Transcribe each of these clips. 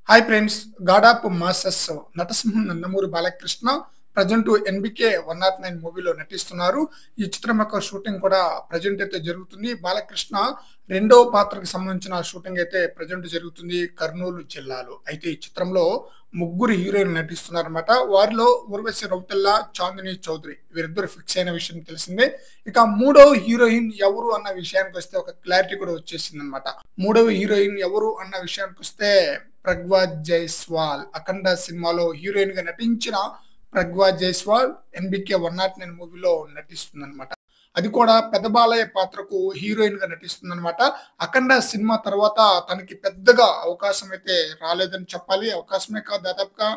Hi friends, god of masses నటసింహం Nandamuri Balakrishna present NBK 109 మూవీలో నటిస్తున్నారు. ఈ చిత్రం యొక్క షూటింగ్ కూడా ప్రజెంట్ అయితే జరుగుతుంది. బాలకృష్ణ రెండవ పాత్రకు సంబంధించిన షూటింగ్ అయితే ప్రజెంట్ జరుగుతుంది కర్నూలు జిల్లాలో. అయితే ఈ చిత్రంలో ముగ్గురు హీరోయిన్లు నటిస్తున్నారన్నమాట. వారిలో ఉర్వశి రౌతెల్ల, చాందిని చౌదరి వీరిద్దరు ఫిక్స్ అయిన విషయం తెలిసిందే. ఇక మూడవ హీరోయిన్ ఎవరు అన్న విషయానికి వస్తే ఒక క్లారిటీ కూడా వచ్చేసింది అనమాట. మూడవ హీరోయిన్ ఎవరు అన్న విషయానికి వస్తే ప్రగ్వా జైస్వాల్. అఖండ సినిమాలో హీరోయిన్ గా నటించిన ప్రగ్వా జైస్వాల్ ఎన్బికే 109 మూవీలో నటిస్తుంది అనమాట. అది కూడా పెద్ద బాలయ్య పాత్రకు హీరోయిన్ గా నటిస్తుంది అనమాట. అఖండ సినిమా తర్వాత తనకి పెద్దగా అవకాశం అయితే రాలేదని చెప్పాలి. అవకాశమే కాదు, దాదాపుగా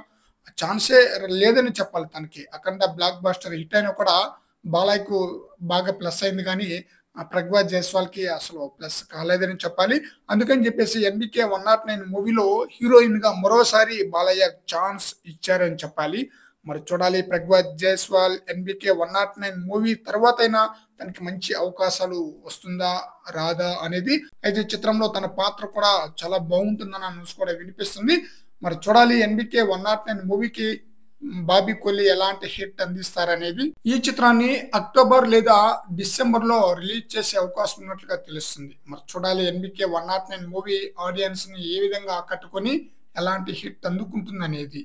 ఛాన్సే లేదని చెప్పాలి తనకి. అఖండ బ్లాక్ బాస్టర్ హిట్ అయినా కూడా బాలయ్యకు బాగా ప్లస్ అయింది, కానీ ప్రగ్వా జైస్వాల్ కి అసలు ప్లస్ కాలేదని చెప్పాలి. అందుకని చెప్పేసి ఎన్బికే 109 మూవీలో హీరోయిన్ గా మరోసారి బాలయ్య ఛాన్స్ ఇచ్చారని చెప్పాలి. మరి చూడాలి, ప్రగ్వా జైస్వాల్ ఎన్బికే 109 మూవీ తర్వాత అయినా తనకి మంచి అవకాశాలు వస్తుందా రాదా అనేది. అయితే చిత్రంలో తన పాత్ర కూడా చాలా బాగుంటుందన్న న్యూస్ కూడా వినిపిస్తుంది. మరి చూడాలి, ఎన్బికే 109 మూవీకి బాబీ కొల్లి ఎలాంటి హిట్ అందిస్తారనేది. ఈ చిత్రాన్ని అక్టోబర్ లేదా డిసెంబర్ లో రిలీజ్ చేసే అవకాశం ఉన్నట్లుగా తెలుస్తుంది. మరి చూడాలి, ఎన్బికే 109 మూవీ ఆడియన్స్ ని ఏ విధంగా ఆకట్టుకొని ఎలాంటి హిట్ అందుకుంటుంది అనేది.